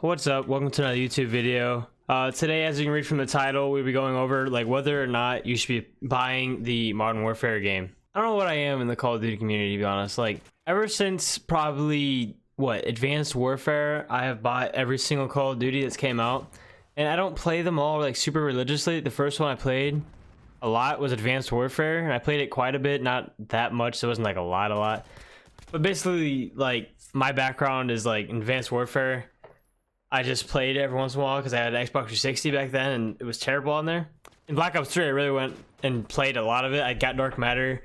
What's up? Welcome to another YouTube video. Today, as you can read from the title, we'll be going over whether or not you should be buying the Modern Warfare game. I don't know what I am in the Call of Duty community, to be honest. Ever since probably Advanced Warfare, I have bought every single Call of Duty that's came out, and I don't play them all super religiously. The first one I played a lot was Advanced Warfare, and I played it quite a bit, not that much, so it wasn't a lot. But basically, my background is in Advanced Warfare. I just played it every once in a while because I had an Xbox 360 back then, and it was terrible on there. In Black Ops 3, I really went and played a lot of it. I got Dark Matter,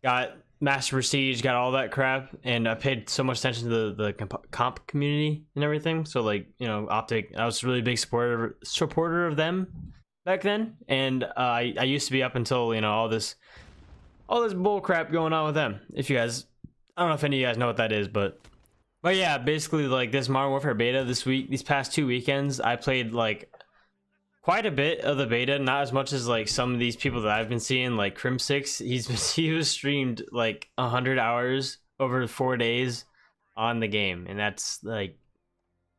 got Master Siege, got all that crap, and I paid so much attention to the comp community and everything. So, Optic, I was a really big supporter of them back then, and I used to be up until all this bull crap going on with them. If you guys, I don't know if any of you guys know what that is, but yeah, basically this Modern Warfare beta these past 2 weekends, I played quite a bit of the beta, not as much as some of these people that I've been seeing, like Crim6. He was streamed 100 hours over 4 days on the game, and that's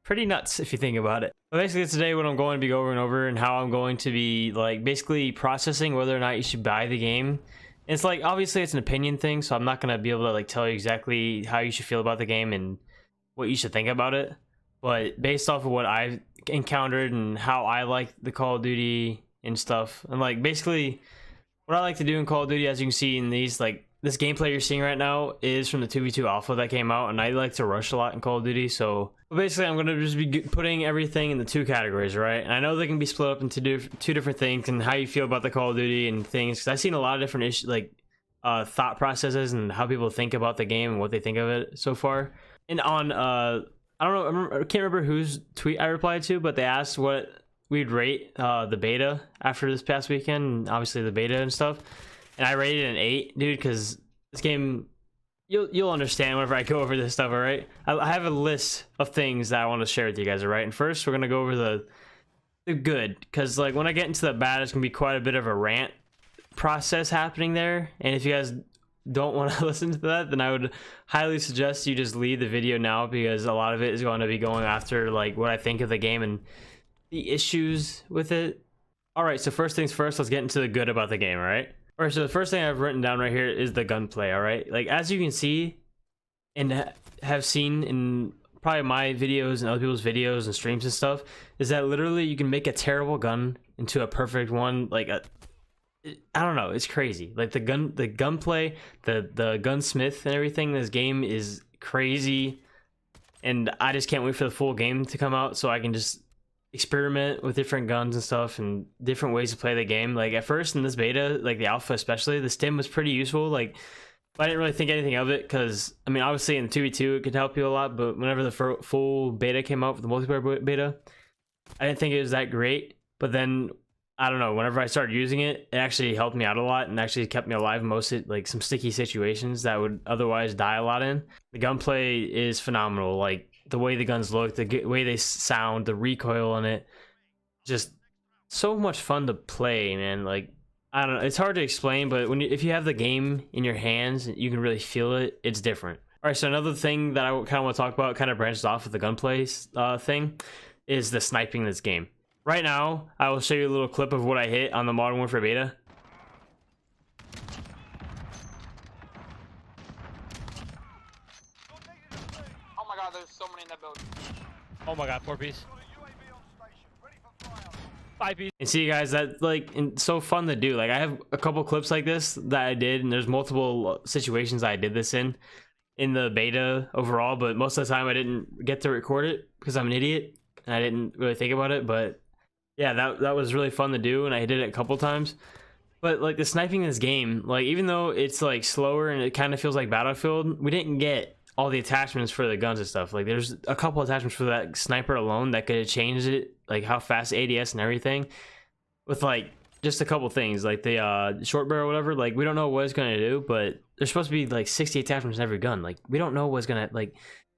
pretty nuts if you think about it. But basically today what I'm going to be going over and how I'm going to be basically processing whether or not you should buy the game. And it's obviously it's an opinion thing, so I'm not going to be able to tell you exactly how you should feel about the game and what you should think about it, but based off of what I've encountered and how I like the Call of Duty and stuff, and basically what I like to do in Call of Duty, as you can see in these, this gameplay you're seeing right now is from the 2v2 alpha that came out, and I like to rush a lot in Call of Duty. So basically I'm going to just be putting everything in the 2 categories, right? And I know they can be split up into two different things, and how you feel about the Call of Duty and things, because I've seen a lot of different issues, thought processes and how people think about the game and what they think of it so far. And on I don't know, I can't remember whose tweet I replied to, but they asked what we'd rate the beta after this past weekend, and obviously the beta and stuff, and I rated an 8, dude, because this game, you'll understand whenever I go over this stuff. All right, I have a list of things that I want to share with you guys. All right, and first we're gonna go over the good, because when I get into the bad, it's gonna be quite a bit of a rant process happening there, and if you guys don't want to listen to that, then I would highly suggest you just leave the video now, because a lot of it is going to be going after what I think of the game and the issues with it. All right, so first things first, let's get into the good about the game. All right, so the first thing I've written down right here is the gunplay. All right, as you can see and have seen in probably my videos and other people's videos and streams and stuff, is that literally you can make a terrible gun into a perfect one. I don't know, it's crazy. The gunplay, the gunsmith and everything in this game is crazy, and I just can't wait for the full game to come out so I can just experiment with different guns and stuff and different ways to play the game. At first in this beta, the alpha especially, the stim was pretty useful. I didn't really think anything of it, because I mean, obviously in 2v2 it could help you a lot, but whenever the full beta came out for the multiplayer beta, I didn't think it was that great. But then I don't know, whenever I started using it, it actually helped me out a lot and actually kept me alive in most some sticky situations that would otherwise die a lot in. The gunplay is phenomenal. The way the guns look, the way they sound, the recoil on it, just so much fun to play, man. I don't know, it's hard to explain, but if you have the game in your hands, you can really feel it. It's different. All right, so another thing that I kind of want to talk about, kind of branches off of the gunplay thing, is the sniping in this game. Right now, I will show you a little clip of what I hit on the Modern Warfare beta. Oh my god, there's so many in that building. Oh my god, 4 piece. 5 piece. And see, guys, that it's so fun to do. I have a couple clips like this that I did, and there's multiple situations I did this in the beta overall, but most of the time I didn't get to record it because I'm an idiot and I didn't really think about it. But yeah, that was really fun to do, and I did it a couple times. But the sniping in this game, even though it's slower and it kind of feels like Battlefield, we didn't get all the attachments for the guns and stuff. There's a couple attachments for that sniper alone that could have changed it, how fast ADS and everything, with just a couple things, the short barrel or whatever. We don't know what it's gonna do, but there's supposed to be 60 attachments in every gun. We don't know what's gonna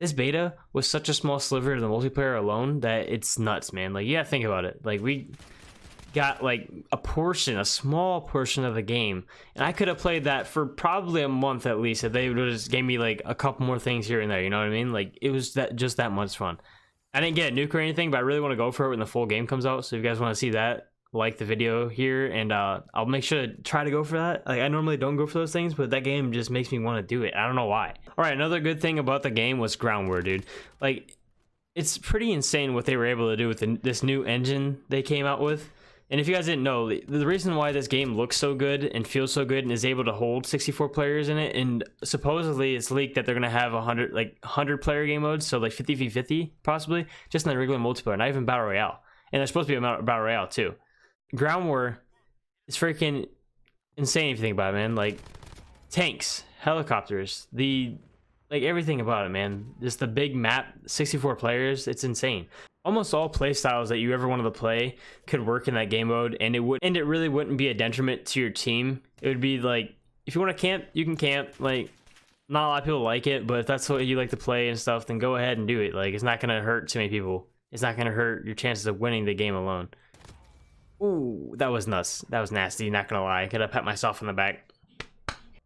this beta was such a small sliver of the multiplayer alone that it's nuts, man. You gotta think about it. We got a small portion of the game, and I could have played that for probably a month at least if they would have just gave me a couple more things here and there, you know what I mean? It was just that much fun. I didn't get a nuke or anything, but I really want to go for it when the full game comes out. So if you guys want to see that, like the video here, and I'll make sure to try to go for that. Like, I normally don't go for those things, but that game just makes me want to do it. I don't know why. All right, another good thing about the game was ground war, dude. Like, it's pretty insane what they were able to do with this new engine they came out with. And if you guys didn't know, the reason why this game looks so good and feels so good and is able to hold 64 players in it, and supposedly it's leaked that they're gonna have 100 player game modes, so like 50v50 possibly, just in the regular multiplayer, not even battle royale. And there's supposed to be a battle royale too. Ground war is freaking insane if you think about it, man. Like tanks, helicopters, like everything about it, man. Just the big map, 64 players, it's insane. Almost all play styles that you ever wanted to play could work in that game mode, and it really wouldn't be a detriment to your team. It would be like, if you want to camp, you can camp. Like, not a lot of people like it, but if that's what you like to play and stuff, then go ahead and do it. Like, it's not gonna hurt too many people. It's not gonna hurt your chances of winning the game alone. Ooh, that was nuts. That was nasty, not gonna lie. I could have pat myself on the back.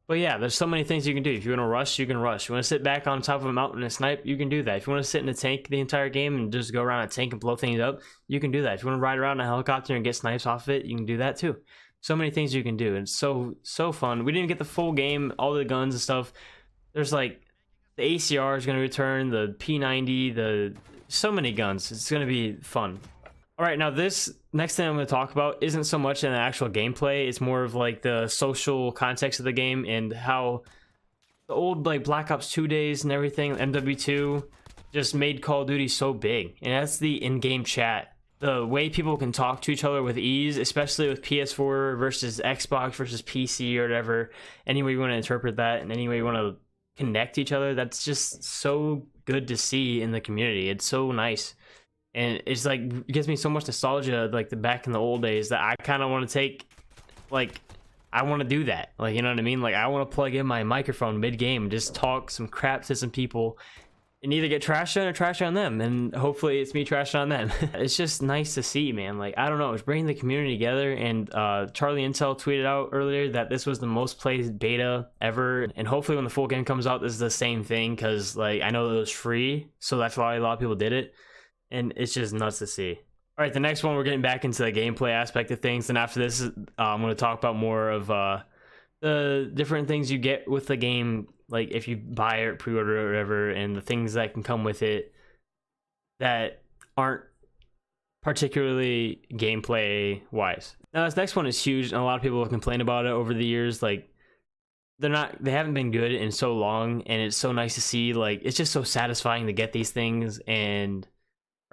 But yeah, there's so many things you can do. If you want to rush, you can rush. You want to sit back on top of a mountain and snipe, you can do that. If you want to sit in a tank the entire game and just go around a tank and blow things up, you can do that. If you want to ride around in a helicopter and get snipes off it, you can do that too. So many things you can do. It's so fun. We didn't get the full game, all the guns and stuff. There's like the ACR is going to return, the P90, so many guns. It's going to be fun. All right, now this next thing I'm going to talk about isn't so much in the actual gameplay. It's more of like the social context of the game and how the old like Black Ops 2 days and everything, MW2, just made Call of Duty so big. And that's the in-game chat. The way people can talk to each other with ease, especially with PS4 versus Xbox versus PC or whatever. Any way you want to interpret that and any way you want to connect to each other, that's just so good to see in the community. It's so nice. And it's like, it gives me so much nostalgia, like the back in the old days, that I kind of want to take, like, I want to do that. Like, you know what I mean? Like, I want to plug in my microphone mid-game and just talk some crap to some people and either get trashed on or trash on them. And hopefully it's me trashing on them. It's just nice to see, man. Like, I don't know, it's bringing the community together. And Charlie Intel tweeted out earlier that this was the most played beta ever. And hopefully when the full game comes out, this is the same thing, because, like, I know it was free, so that's why a lot of people did it. And it's just nuts to see. All right, the next one, we're getting back into the gameplay aspect of things. And after this, I'm going to talk about more of the different things you get with the game, like if you buy it, pre-order it, or whatever, and the things that can come with it that aren't particularly gameplay-wise. Now, this next one is huge, and a lot of people have complained about it over the years. Like, they haven't been good in so long, and it's so nice to see. Like, it's just so satisfying to get these things and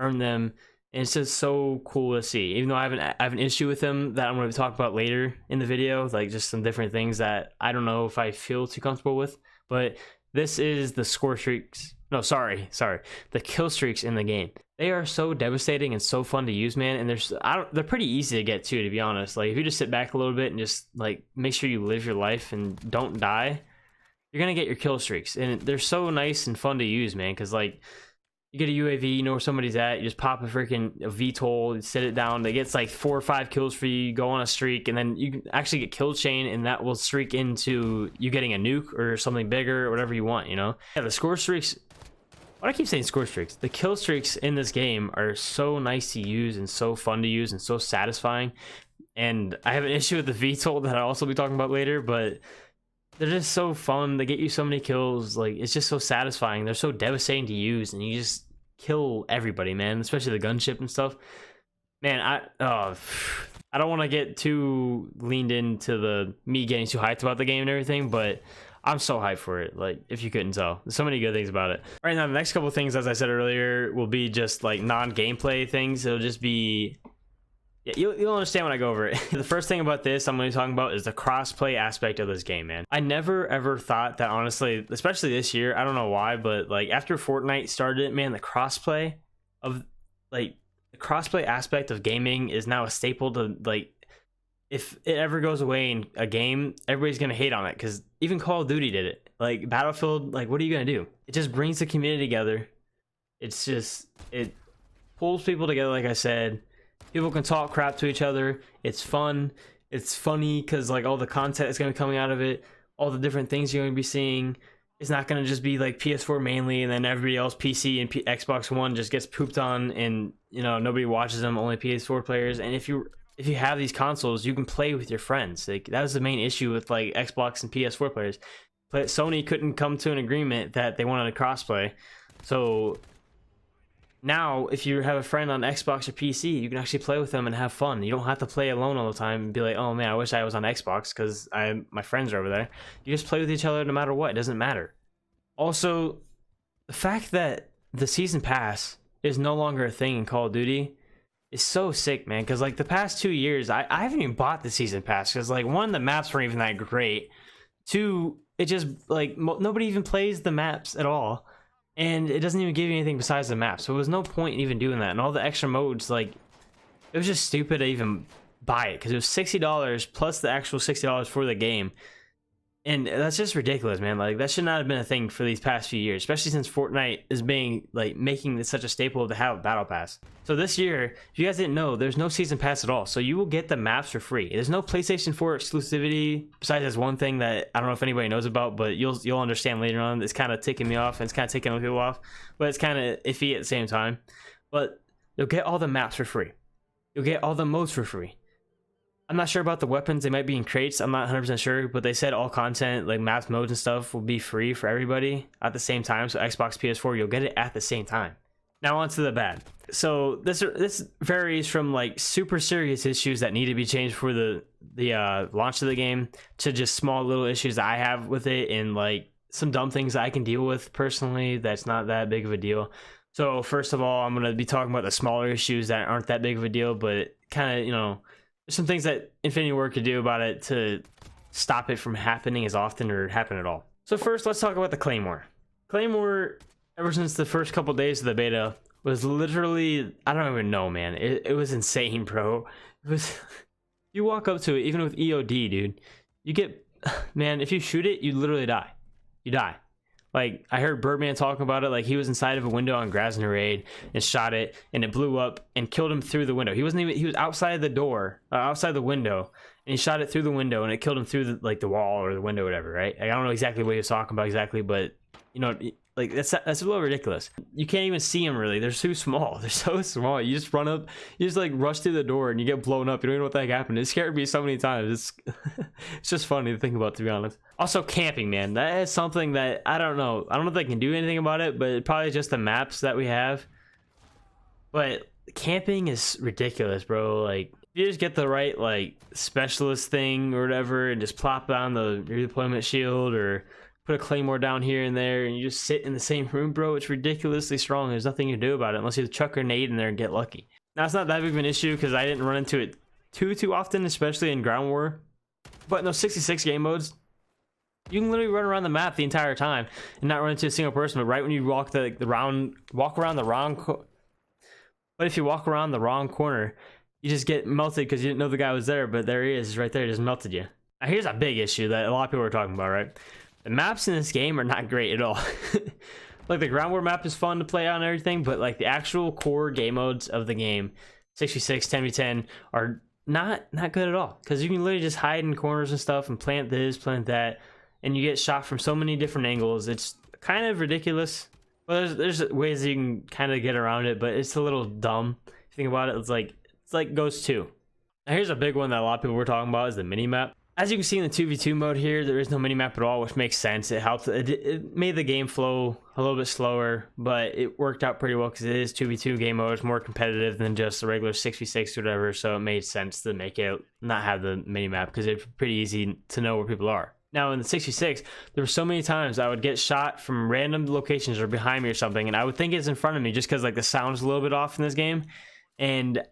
earn them, and it's just so cool to see. Even though I have an issue with them that I'm going to talk about later in the video, like just some different things that I don't know if I feel too comfortable with. But this is the score streaks. No, sorry, the kill streaks in the game. They are so devastating and so fun to use, man. And they're pretty easy to get too, to be honest. Like, if you just sit back a little bit and just like make sure you live your life and don't die, you're gonna get your kill streaks. And they're so nice and fun to use, man. Because like, you get a UAV, you know where somebody's at, you just pop a VTOL, you sit it down, it gets like 4 or 5 kills for you, go on a streak, and then you can actually get kill chain, and that will streak into you getting a nuke or something bigger or whatever you want, you know? Yeah, the score streaks, why do I keep saying score streaks? The kill streaks in this game are so nice to use and so fun to use and so satisfying. And I have an issue with the VTOL that I'll also be talking about later, but they're just so fun. They get you so many kills. Like, it's just so satisfying. They're so devastating to use, and you just kill everybody, man. Especially the gunship and stuff. Man, I don't want to get too leaned into me getting too hyped about the game and everything, but I'm so hyped for it. Like, if you couldn't tell, there's so many good things about it. All right, now the next couple of things, as I said earlier, will be just like non-gameplay things. It'll just be, yeah, you'll understand when I go over it. The first thing about this I'm going to be talking about is the cross-play aspect of this game, man. I never ever thought that, honestly, especially this year, I don't know why, but like after Fortnite started, man, the cross-play aspect of gaming is now a staple to, like, if it ever goes away in a game, everybody's going to hate on it, because even Call of Duty did it. Like, Battlefield, like, what are you going to do? It just brings the community together. It's just, it pulls people together, like I said. People can talk crap to each other. It's fun. It's funny because, like, all the content is going to be coming out of it. All the different things you're going to be seeing. It's not going to just be like PS4 mainly, and then everybody else PC and Xbox One just gets pooped on, and you know nobody watches them, only PS4 players. And if you have these consoles, you can play with your friends. Like that was the main issue with like Xbox and PS4 players. But Sony couldn't come to an agreement that they wanted a crossplay. So now if you have a friend on Xbox or PC, you can actually play with them and have fun. You don't have to play alone all the time and be like, oh man, I wish I was on Xbox because my friends are over there. You just play with each other no matter what. It doesn't matter. Also, the fact that the season pass is no longer a thing in Call of Duty is so sick, man. Because like the past 2 years, I haven't even bought the season pass because like one, the maps weren't even that great. Two, it just like nobody even plays the maps at all, and it doesn't even give you anything besides the map. So there was no point in even doing that. And all the extra modes, like it was just stupid to even buy it because it was $60 plus the actual $60 for the game. And that's just ridiculous, man. Like that should not have been a thing for these past few years, especially since Fortnite is being like making this such a staple to have a battle pass. So this year, if you guys didn't know, there's no season pass at all. So you will get the maps for free. There's no PlayStation 4 exclusivity. Besides, there's one thing that I don't know if anybody knows about, but you'll understand later on. It's kind of ticking me off, and it's kind of ticking other people off, but it's kind of iffy at the same time. But you'll get all the maps for free. You'll get all the modes for free. I'm not sure about the weapons. They might be in crates. I'm not 100% sure, but they said all content, like maps, modes, and stuff will be free for everybody at the same time. So Xbox, PS4, you'll get it at the same time. Now on to the bad. So this varies from like super serious issues that need to be changed for the launch of the game to just small little issues that I have with it, and like some dumb things I can deal with personally that's not that big of a deal. So first of all, I'm going to be talking about the smaller issues that aren't that big of a deal, but kind of, you know, there's some things that Infinity Ward could do about it to stop it from happening as often or happen at all. So first, let's talk about the Claymore. Claymore, ever since the first couple days of the beta, was literally, I don't even know, man. It was insane, bro. It was, you walk up to it, even with EOD, dude, you get, man, if you shoot it, you literally die. You die. Like, I heard Birdman talking about it, like he was inside of a window on Grasner Raid and shot it, and it blew up and killed him through the window. He was outside the door, outside the window, and he shot it through the window, and it killed him through the wall or the window, whatever, right? Like, I don't know exactly what he was talking about exactly, but, you know, like, that's a little ridiculous. You can't even see them, really. They're too small. They're so small. You just run up, you just, like, rush through the door, and you get blown up. You don't even know what the heck happened. It scared me so many times. It's just funny to think about, to be honest. Also, camping, man. That is something that, I don't know. I don't know if they can do anything about it, but probably just the maps that we have. But camping is ridiculous, bro. Like, if you just get the right, like, specialist thing or whatever, and just plop down the redeployment shield, or put a Claymore down here and there, and you just sit in the same room, bro, it's ridiculously strong. There's nothing you can do about it unless you chuck a grenade in there and get lucky. Now, it's not that big of an issue because I didn't run into it too often, especially in Ground War. But in those 66 game modes, you can literally run around the map the entire time and not run into a single person. But right when you walk walk around the wrong, but if you walk around the wrong corner, you just get melted because you didn't know the guy was there. But there he is, right there, just melted you. Now, here's a big issue that a lot of people are talking about, right? The maps in this game are not great at all. Like, the Ground War map is fun to play on and everything, but like the actual core game modes of the game, 6v6, 10v10, are not good at all. Because you can literally just hide in corners and stuff and plant this, plant that, and you get shot from so many different angles. It's kind of ridiculous. Well, there's ways you can kind of get around it, but it's a little dumb. If you think about it, it's like Ghost 2. Now, here's a big one that a lot of people were talking about, is the mini-map. As you can see in the 2v2 mode here, there is no minimap at all, which makes sense. It helped. It made the game flow a little bit slower, but it worked out pretty well because it is 2v2 game mode. It's more competitive than just the regular 6v6 or whatever, so it made sense to make it not have the minimap because it's pretty easy to know where people are. Now, in the 66, there were so many times I would get shot from random locations or behind me or something, and I would think it's in front of me just because like the sound's a little bit off in this game, and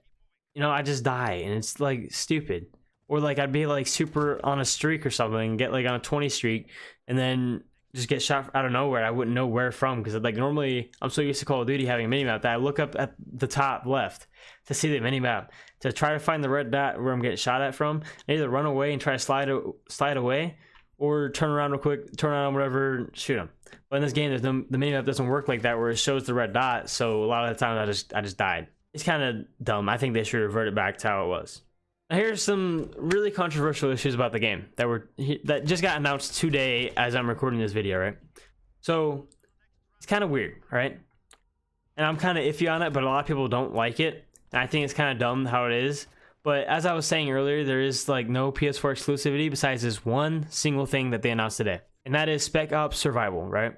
you know, I just die, and it's like stupid. Or like I'd be like super on a streak or something, get like on a 20 streak, and then just get shot out of nowhere. I wouldn't know where from because like normally I'm so used to Call of Duty having a minimap that I look up at the top left to see the minimap to try to find the red dot where I'm getting shot at from. I either run away and try to slide away, or turn around real quick, turn on whatever, shoot them. But in this game, the minimap doesn't work like that where it shows the red dot. So a lot of the times I just died. It's kind of dumb. I think they should revert it back to how it was. Now, here's some really controversial issues about the game that just got announced today as I'm recording this video, right? So it's kind of weird, right? And I'm kind of iffy on it, but a lot of people don't like it. And I think it's kind of dumb how it is. But as I was saying earlier, there is like no PS4 exclusivity besides this one single thing that they announced today. And that is Spec Ops Survival, right?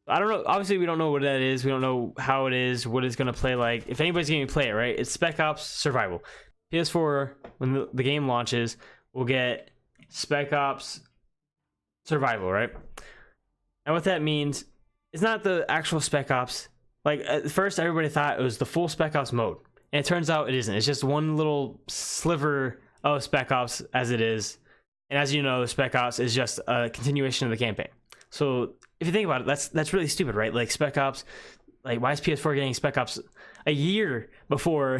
I don't know. Obviously, we don't know what that is. We don't know how it is, what it's going to play like. If anybody's going to play it, right? It's Spec Ops Survival. PS4, when the game launches, will get Spec Ops Survival, right? And what that means is not the actual Spec Ops. Like, at first, everybody thought it was the full Spec Ops mode. And it turns out it isn't. It's just one little sliver of Spec Ops as it is. And as you know, Spec Ops is just a continuation of the campaign. So if you think about it, that's really stupid, right? Like Spec Ops, like why is PS4 getting Spec Ops a year before?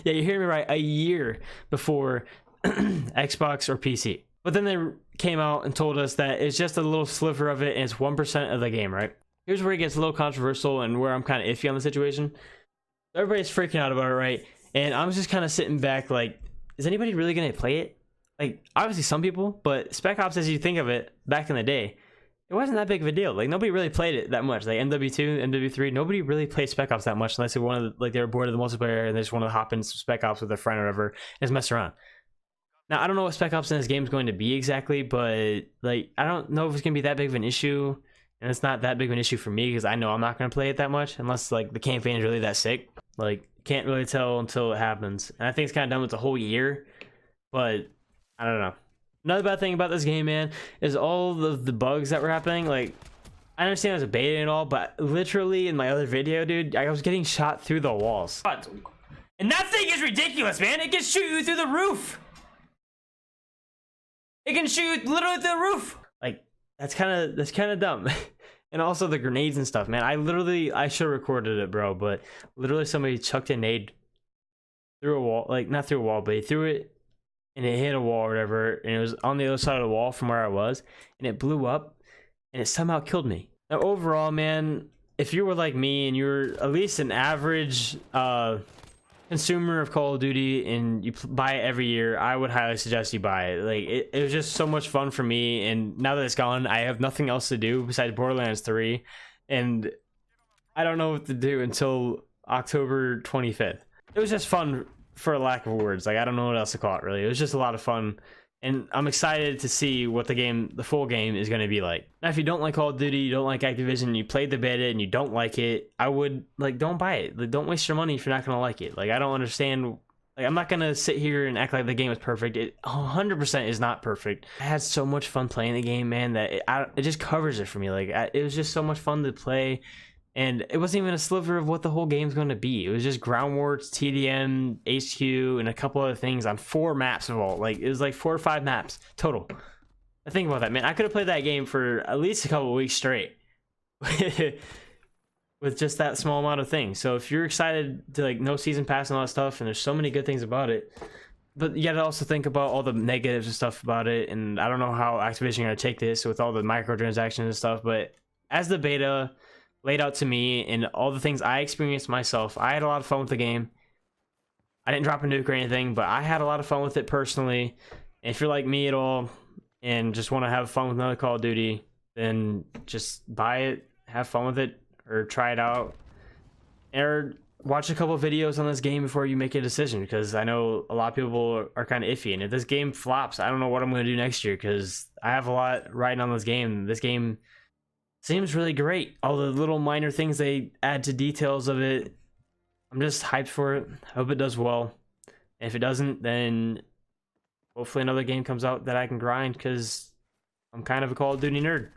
Yeah, you hear me right, a year before Xbox or PC. But then they came out and told us that it's just a little sliver of it and it's 1% of the game, right? Here's where it gets a little controversial and where I'm kind of iffy on the situation. Everybody's freaking out about it, right? And I'm just kind of sitting back like, is anybody really going to play it? Like, obviously some people, but Spec Ops, as you think of it, back in the day, it wasn't that big of a deal. Like, nobody really played it that much. Like, MW2, MW3, nobody really played Spec Ops that much unless they wanted, like, they were bored of the multiplayer and they just wanted to hop in some Spec Ops with their friend or whatever and just mess around. Now, I don't know what Spec Ops in this game is going to be exactly, but, like, I don't know if it's going to be that big of an issue. And it's not that big of an issue for me because I know I'm not going to play it that much unless, like, the campaign is really that sick. Like, can't really tell until it happens. And I think it's kind of done with the whole year, but I don't know. Another bad thing about this game, man, is all of the bugs that were happening. Like, I understand it was a beta and all, but literally in my other video, dude, I was getting shot through the walls. And that thing is ridiculous, man. It can shoot you through the roof. It can shoot you literally through the roof. Like, that's kind of dumb. And also the grenades and stuff, man. I should have recorded it, bro, but literally somebody chucked a nade through a wall. Like, not through a wall, but he threw it and it hit a wall or whatever, and it was on the other side of the wall from where I was, and it blew up, and it somehow killed me. Now, overall, man, if you were like me and you're at least an average consumer of Call of Duty and you buy it every year, I would highly suggest you buy it. Like, it was just so much fun for me, and now that it's gone, I have nothing else to do besides Borderlands 3, and I don't know what to do until October 25th. It was just fun for a lack of words. Like, I don't know what else to call it, really. It was just a lot of fun, and I'm excited to see what the full game is going to be like. Now, if you don't like Call of Duty, you don't like Activision, you played the beta and you don't like it, I would, like, don't buy it. Like, don't waste your money if you're not going to like it. Like, I don't understand. Like, I'm not going to sit here and act like the game is perfect. It 100% is not perfect. I had so much fun playing the game, man, that it just covers it for me. Like, it was just so much fun to play. And it wasn't even a sliver of what the whole game's going to be. It was just Ground Wars, TDM, HQ, and a couple other things on 4 maps of all. Like, it was like 4 or 5 maps total. I think about that, man. I could have played that game for at least a couple of weeks straight with just that small amount of things. So if you're excited to, like, no season pass and all that stuff, and there's so many good things about it, but you gotta also think about all the negatives and stuff about it. And I don't know how Activision are gonna take this with all the microtransactions and stuff, but as the beta laid out to me and all the things I experienced myself, I had a lot of fun with the game. I didn't drop a nuke or anything, but I had a lot of fun with it personally. And if you're like me at all and just want to have fun with another Call of Duty, then just buy it, have fun with it, or try it out, or watch a couple of videos on this game before you make a decision, because I know a lot of people are kind of iffy. And if this game flops, I don't know what I'm going to do next year, because I have a lot riding on this game. This game seems really great. All the little minor things they add to details of it, I'm just hyped for it. I hope it does well. And if it doesn't, then hopefully another game comes out that I can grind, because I'm kind of a Call of Duty nerd.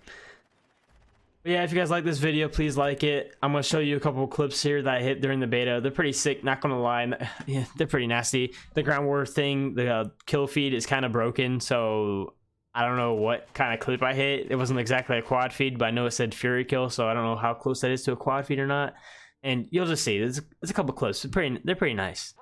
But yeah, if you guys like this video, please like it. I'm going to show you a couple of clips here that I hit during the beta. They're pretty sick, not going to lie. Yeah, they're pretty nasty. The Ground War thing, the kill feed is kind of broken, so I don't know what kind of clip I hit. It wasn't exactly a quad feed, but I know it said Fury Kill, so I don't know how close that is to a quad feed or not. And you'll just see. There's a couple clips. They're pretty nice.